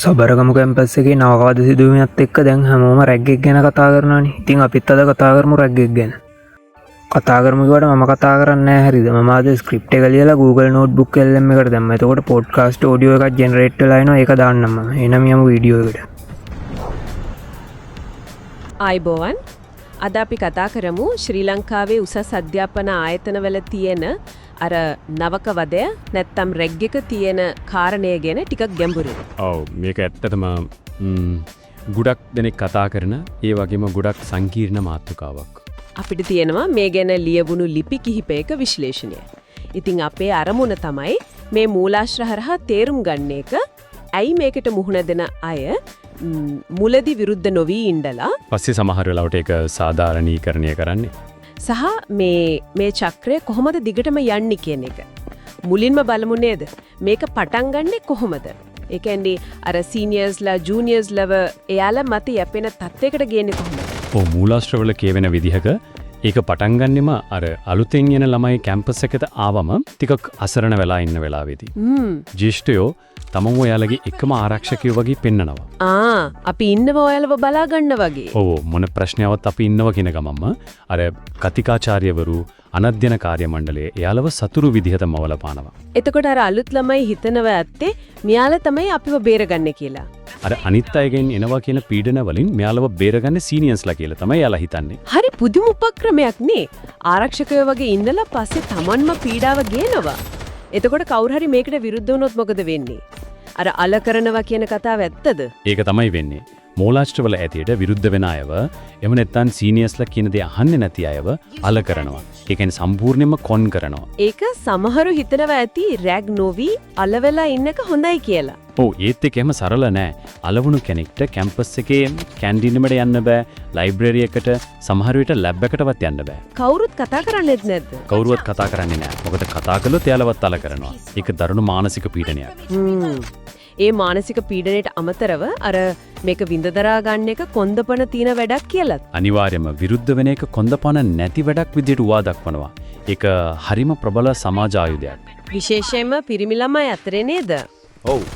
Sabaragamuwa campus එකේ නවකවාද සිදුවීමත් එක්ක දැන් හැමෝම රැග්ගෙක් ගැන කතා කරනවානේ. ඉතින් අපිත් අද කතා කරමු රැග්ගෙක් ගැන. කතා කරමු කිව්වට මම කතා කරන්නේ නැහැ හරිද? මම අද ස්ක්‍රිප්ට් එක ලියලා Google Notebook LM එකට දැම්මා. එතකොට පොඩ්කාස්ට් ඔඩියෝ එකක් ජෙනරේට් වෙලා එනවා. ඒක දාන්නම් මම. එහෙනම් යමු වීඩියෝ එකට. ආයිබෝවන්. අද අපි කතා කරමු ශ්‍රී ලංකාවේ උසස් අධ්‍යාපන ආයතනවල තියෙන අර නවක වදය නැත්තම් රෙග් එක තියෙන කාරණය ගැන ටිකක් ගැඹුරින්. ඔව් මේක ඇත්තටම ගොඩක් දෙනෙක් කතා කරන ඒ වගේම ගොඩක් සංකීර්ණ මාතෘකාවක්. අපිට තියෙනවා මේ ගැන ලියවුණු ලිපි කිහිපයක විශ්ලේෂණය. ඉතින් අපේ අරමුණ තමයි මේ මූලාශ්‍ර හරහා තේරුම් ගන්න එක. ඇයි මේකට මුහුණ දෙන අය මුලදී විරුද්ධ නොවී ඉඳලා පස්සේ සමහර වෙලාවට ඒක සාධාරණීකරණය කරන්නේ. සහ මේ චක්‍රය කොහොමද දිගටම යන්නේ කියන එක. මුලින්ම බලමු නේද? මේක පටන් ගන්නෙ කොහොමද? ඒ කියන්නේ අර සීනියර්ස්ලා ජූනියර්ස්ලව එයාලා මත යැපෙන තත්යකට ගේන්නේ කොහොමද? ඔව් මූලාශ්‍රවල කියවෙන විදිහක ඒක පටන් ගන්නෙම අර අලුතෙන් එන ළමයි කැම්පස් එකට ආවම ටිකක් අසරණ වෙලා ඉන්න වෙලාවේදී. ජ්‍යෙෂ්ඨයෝ තමන් ඔයාලගේ එකම ආරක්ෂකයෝ වගේ පෙන්නනවා. අපි ඉන්නව ඔයාලව බලා ගන්න වගේ. ඔව් මොන ප්‍රශ්නාවක් අපි ඉන්නව කියන ගමන්ම අර කතිකාචාර්යවරු අනධ්‍යන කාර්ය මණ්ඩලයේ එයාලව සතුරු විදිහට මවල පානවා. එතකොට අර අලුත් ළමයි හිතනව ඇත්තේ මෙයාලා තමයි අපිව බේරගන්නේ කියලා. අර අනිත් අයගෙන් එනවා කියන පීඩන වලින් මෙයාලව බේරගන්නේ සීනියර්ස්ලා කියලා තමයි එයාලා හිතන්නේ. හරි පුදුම උපක්‍රමයක් නේ. ආරක්ෂකයෝ වගේ ඉඳලා පස්සේ Tamanම පීඩාව ගේනවා. එතකොට කවුරු හරි මේකට විරුද්ධ වුණොත් මොකද වෙන්නේ? අර අල කරනවා කියන කතාව ඇත්තද? ඒක තමයි වෙන්නේ. මූලාශ්‍රවල ඇතියට විරුද්ධ වෙන අයව එහෙම නැත්නම් සීනියර්ස්ලා කියන දේ අහන්නේ නැති අයව අල කරනවා. ඒ කියන්නේ සම්පූර්ණයෙන්ම කොන් කරනවා. ඒක සමහරු හිතනවා ඇති රැග් නොවි අල වෙලා ඉන්නක හොඳයි කියලා. ඔව් ඒත් ඒකම සරල නෑ. අලවුණු කෙනෙක්ට කැම්පස් එකේ කැන්ටින් එකට යන්න බෑ. ලයිබ්‍රරි එකට සමහර විට ලැබ් එකටවත් යන්න බෑ. කවුරුත් කතා කරන්නේත් නැද්ද? කවුරුවත් කතා කරන්නේ නෑ. මොකද කතා කළොත් එයාලවත් අල කරනවා. ඒක දරුණු මානසික පීඩනයක්. ඒ මානසික පීඩනයට අමතරව අර මේක විඳදරා ගන්න එක කොන්දපණ තියෙන වැඩක් කියලාත්. අනිවාර්යයෙන්ම විරුද්ධ වෙන එක කොන්දපණ නැති වැඩක් විදිහට උවා දක්වනවා. ඒක හරිම ප්‍රබල සමාජ ආයුධයක්. විශේෂයෙන්ම පිරිමි ළමයි අතරේ නේද? ඔව්.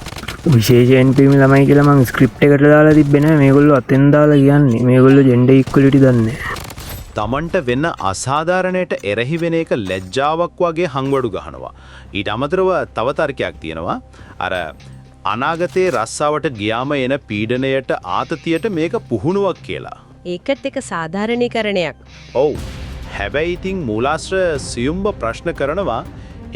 විශේෂයෙන් පිරිමි ළමයි කියලා මම ස්ක්‍රිප්ට් එකට දාලා තිබ්බේ නෑ. මේගොල්ලෝ අතෙන් දාලා කියන්නේ. මේගොල්ලෝ ජෙන්ඩර් ඉක්වලිටි දන්නේ නෑ. තමන්ට වෙන අසාධාරණයට එරෙහි වෙන එක ලැජ්ජාවක් වගේ හංවඩු ගහනවා. ඊට අමතරව තව තර්කයක් තියෙනවා. අර අනාගතයේ රස්සාවට ගියාම එන පීඩනයට ආතතියට මේක පුහුණුවක් කියලා. ඒකත් එක සාධාරණීකරණයක්. ඔව්. හැබැයි ඉතින් මූලාශ්‍ර සියුම්බ ප්‍රශ්න කරනවා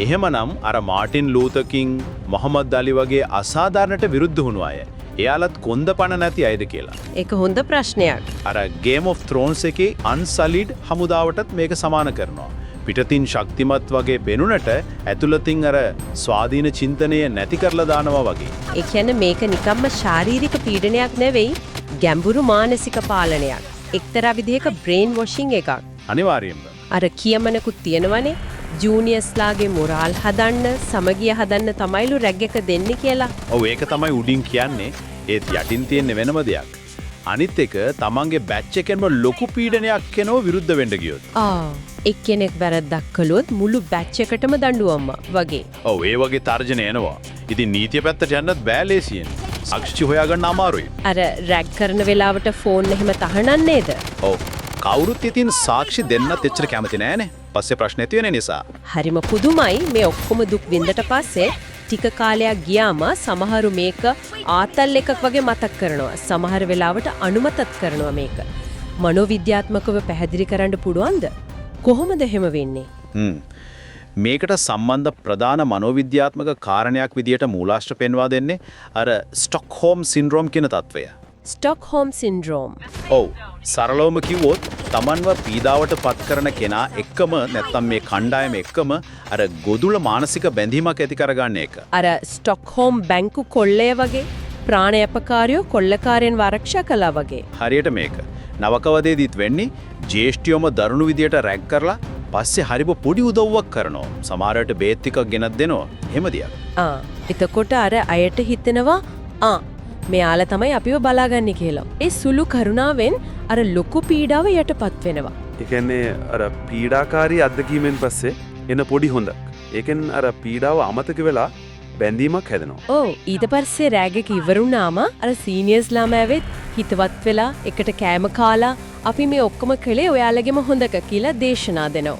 එහෙමනම් අර මාටින් ලූතර් කිං මොහමඩ් අලි වගේ අසාධාරණට විරුද්ධ වුණු අය එයාලත් කොන්දපණ නැති අයද කියලා. ඒක හොඳ ප්‍රශ්නයක්. අර Game of Thrones එකේ අන්සලිඩ් හමුදාවටත් මේක සමාන කරනවා. පිටතින් ශක්තිමත් වගේ බෙනුනට ඇතුළතින් අර ස්වාධීන චින්තනය නැති කරලා දානවා වගේ. ඒ කියන්නේ මේක නිකම්ම ශාරීරික පීඩනයක් නෙවෙයි ගැඹුරු මානසික පාලනයක්. එක්තරා විදිහක බ්‍රේන් වොෂින් එකක්. අනිවාර්යයෙන්ම. අර කියමනකුත් තියෙනවනේ ජූනියර්ස්ලාගේ මොරාල් හදන්න සමගිය හදන්න තමයිලු රැග් එක දෙන්නේ කියලා. ඔව් ඒක තමයි උඩින් කියන්නේ. ඒත් යටින් තියෙන වෙනම දෙයක්. අනිත් එක තමන්ගේ බැච් එකෙන්ම ලොකු පීඩනයක් කෙනව විරුද්ධ වෙන්න ගියොත්. එක්කෙනෙක් වැරද්දක් කළොත් මුළු බැච් එකටම දඬුවම වගේ. ඔව් ඒ වගේ තර්ජන එනවා. ඉතින් නීතිය පැත්තට යන්නත් බෑ ලේසියෙන්. සාක්ෂි හොයාගන්න අමාරුයි. අර රැග් කරන වෙලාවට ෆෝන් එහෙම තහනන්නේ නේද? ඔව්. කවුරුත් ඉතින් සාක්ෂි දෙන්නත් එච්චර කැමති නෑනේ. පස්සේ ප්‍රශ්න ඇති වෙන නිසා. හරිම පුදුමයි මේ ඔක්කොම දුක් විඳට පස්සේ ටික කාලයක් ගියාම සමහරු මේක ආතල් එකක් වගේ මතක් කරනවා. සමහර වෙලාවට අනුමතත් කරනවා මේක. මනෝවිද්‍යාත්මකව පැහැදිලි කරන්න පුළුවන්ද? කොහොමද එහෙම වෙන්නේ? මේකට සම්බන්ධ ප්‍රධාන මනෝවිද්‍යාත්මක කාරණයක් විදියට මූලාශ්‍ර පෙන්වා දෙන්නේ අර ස්ටොක්හෝම් සින්ඩ්‍රෝම් කියන තත්වය. ස්ටොක්හෝම් සින්ඩ්‍රෝම්. ඔව්. සරලවම කිව්වොත් තමන්ව පීඩාවට පත් කරන කෙනා එක්කම නැත්තම් මේ කණ්ඩායම එක්කම අර ගොදුල මානසික බැඳීමක් ඇති කරගන්න එක. අර ස්ටොක්හෝම් බැංකු කොල්ලය වගේ ප්‍රාණ අපකාරයෝ කොල්ලකාරයන් ආරක්ෂා කළා වගේ. හරියට මේක. නවකවදේදීත් වෙන්නේ ජ්‍යෙෂ්ඨියෝම දරුණු විදියට රැග් කරලා පස්සේ හරිම පොඩි උදව්වක් කරනවා. සමහරවිට බේත් ටිකක් ගෙනත් දෙනවා. එහෙම දෙයක්. එතකොට අර අයට හිතෙනවා මෙයාලා තමයි අපිව බලාගන්නේ කියලා. ඒ සුළු කරුණාවෙන් අර ලොකු පීඩාව යටපත් වෙනවා. ඒ කියන්නේ අර පීඩාකාරී අත්දැකීමෙන් පස්සේ එන පොඩි හොඳක්. ඒකෙන් අර පීඩාව අමතක වෙලා බැඳීමක් හැදෙනවා. ඕ ඊට පස්සේ රෑගෙක ඉවරුණාම අර සීනියර්ස් ළම ඇවිත් හිතවත් වෙලා එකට කෑම කාලා අපි මේ ඔක්කොම කළේ ඔයාලගෙම හොඳක කියලා දේශනා දෙනවා.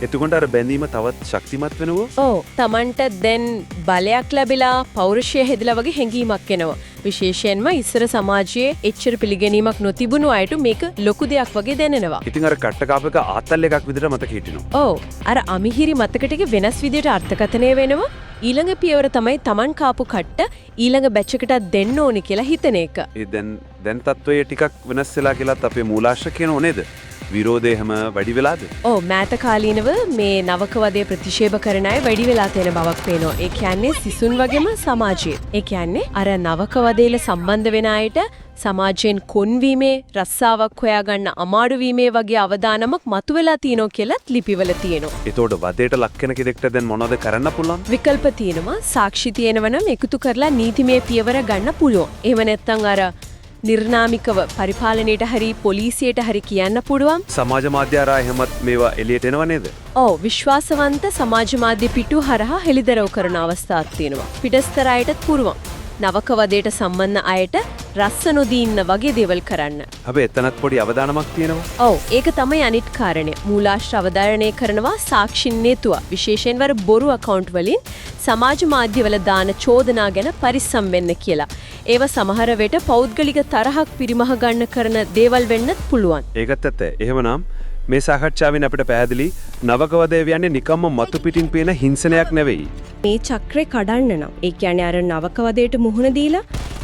එතකොට අර බැඳීම තවත් ශක්තිමත් වෙනවා. ඕ තමන්ට දැන් බලයක් ලැබිලා පෞරුෂය හෙදලා වගේ හැඟීමක් එනවා. විශේෂයෙන්ම ඉස්සර සමාජයේ එච්චර පිළිගැනීමක් නොතිබුණු අයට මේක ලොකු දෙයක් වගේ දැනෙනවා. ඉතින් අර කට්ටකාපක ආතල් එකක් විදිහට මතක හිටිනවා. ඔව් අර අමිහිරි මතක ටික වෙනස් විදිහට අර්ථකථනය වෙනවා. ඊළඟ පියවර තමයි තමන් කාපු කට්ට ඊළඟ බැච් එකටත් දෙන්න ඕනි කියලා හිතන එක. ඒ දැන් තත්වයේ ටිකක් වෙනස් වෙලා කියලාත් අපේ මූලාශ්‍ර කියනෝ නේද? විරෝධය හැම වැඩි වෙලාද? ඔව් මෑත කාලීනව මේ නවක වදේ ප්‍රතික්ෂේප කරන අය වැඩි වෙලා තියෙන බවක් පේනවා. ඒ කියන්නේ සිසුන් වගේම සමාජයේ. ඒ කියන්නේ අර නවක වදේල සම්බන්ධ වෙන අයට සමාජයෙන් කොන්වීමේ රස්සාවක් හොයාගන්න අමාරු වීමේ වගේ අවදානමක් මතුවලා තියෙනවා කියලාත් ලිපිවල තියෙනවා. ඒතකොට වදේට ලක් වෙන කෙනෙක්ට දැන් මොනවද කරන්න පුළුවන්? විකල්ප තියෙනවා. සාක්ෂි තියෙනවා නම් එකතු කරලා නීතිමය පියවර ගන්න පුළුවන්. එහෙම නැත්නම් අර නිර්නාමිකව පරිපාලනයට හරි පොලිසියට හරි කියන්න පුළුවන්. සමාජ මාධ්‍ය හරහා එහෙමත් මේවා එළියට එනව නේද? ඔව් විශ්වාසවන්ත සමාජ මාධ්‍ය පිටු හරහා හෙළිදරව් කරන අවස්ථාවක් තියෙනවා. පිටස්තර අයටත් පුළුවන්. නවක වදේට සම්බන්ධ අයට රස්ස නොදී ඉන්න වගේ දේවල් කරන්න. හැබැයි එතනත් පොඩි අවදානමක් තියෙනවා. ඔව් ඒක තමයි අනිත් කාරණය. මූලාශ්‍ර අවධාරණය කරනවා සාක්ෂින් නේතුව. විශේෂයෙන් වර බොරු account වලින් සමාජ මාධ්‍යවල දාන චෝදනා ගැන පරිස්සම් වෙන්න කියලා. ඒව සමහර වෙට පෞද්ගලික තරහක් පිරිමහ ගන්න කරන දේවල් වෙන්නත් පුළුවන්. ඒකත් ඇත්ත. එහෙමනම් මේ සාකච්ඡාවෙන් අපිට පැහැදිලි නවකවදේ කියන්නේ නිකම්ම මතු පිටින් පේන හිංසනයක් නෙවෙයි. මේ චක්‍රේ කඩන්න නම් ඒ කියන්නේ අර නවකවදේට මුහුණ දීලා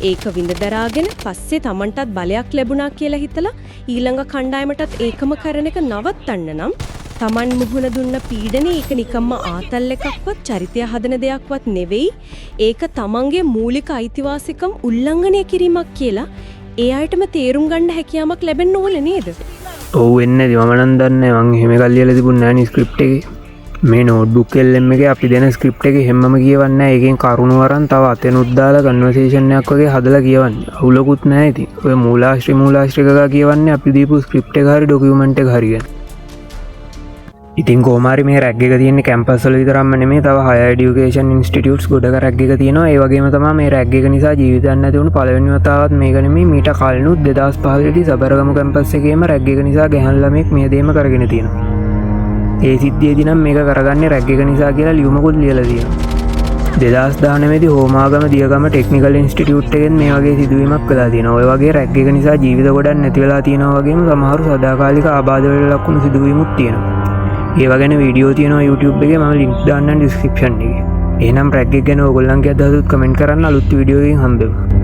ඒක විඳ දරාගෙන පස්සේ Tamanටත් බලයක් ලැබුණා කියලා හිතලා ඊළඟ කණ්ඩායමටත් ඒකම කරන එක නවත්තන්න නම් Taman මුහුණ දුන්න පීඩනේ ඒක නිකම්ම ආතල් එකක්වත් චරිතය හදන දෙයක්වත් නෙවෙයි. ඒක Tamanගේ මූලික අයිතිවාසිකම් උල්ලංඝනය කිරීමක් කියලා ඒ අයටම තේරුම් ගන්න හැකියාවක් ලැබෙන්න ඕන නේද? ඔව් වෙන්නේ මම නම් දන්නේ මං එහෙම එකක් ලියලා තිබුණේ නැහැ නේ ස්ක්‍රිප්ට් එකේ. මේ නෝට්බුක් LM එකේ අපි දෙන ස්ක්‍රිප්ට් එකේ හැමම කියවන්නේ නැහැ. ඒකෙන් කරුණු වරන් තව අතෙනුත් දාලා කන්වර්සේෂන් එකක් වගේ හදලා කියවන්නේ. අවුලකුත් නැහැ ඉතින්. ඔය මූලාශ්‍රික ගා කියවන්නේ අපි දීපු ස්ක්‍රිප්ට් එක හරි ඩොකියුමන්ට් එක හරි ගැන. ඉතින් කොමාරි මේ රැග් එක තියෙන්නේ කැම්පස් වල විතරක්ම නෙමෙයි තව හයර් এডুকেෂන් ඉන්ස්ටිටියුට්ස් ගොඩක රැග් එක තියෙනවා. ඒ වගේම තමයි මේ රැග් එක නිසා ජීවිතයක් නැති වුණු පළවෙනි වතාවත් මේක නෙමෙයි මීට කලිනුත් 2015 දී සබරගමු කැම්පස් එකේම රැග් එක නිසා ගැහණු ළමෙක් මේ දේම කරගෙන තියෙනවා. ඒ සිද්ධියේදී නම් මේක කරගන්නේ රැග් එක නිසා කියලා ලියුමකුත් ලියලා තියෙනවා. 2019 දී හෝමාගම දියගම ටෙක්නිකල් ඉන්ස්ටිටියුට් එකෙන් මේ වගේ සිදුවීමක් වෙලා තියෙනවා. ඔය වගේ රැග් එක නිසා ජීවිත ගොඩක් නැති වෙලා තියෙනවා වගේම සමහරු සදාකාලික ආබාධ වලට ලක් වුණු සිදුවීමුත් තියෙනවා. ඒව ගැන වීඩියෝ තියෙනවා YouTube එකේ මම ලින්ක් දාන්නම් ඩිස්ක්‍රිප්ෂන් එකේ. එහෙනම් රැග් එක ගැන ඕගොල්ලන්ගේ අදහසත් කමෙන්ට් කරන්න අලුත් වීඩියෝ එකකින් හම්බෙමු.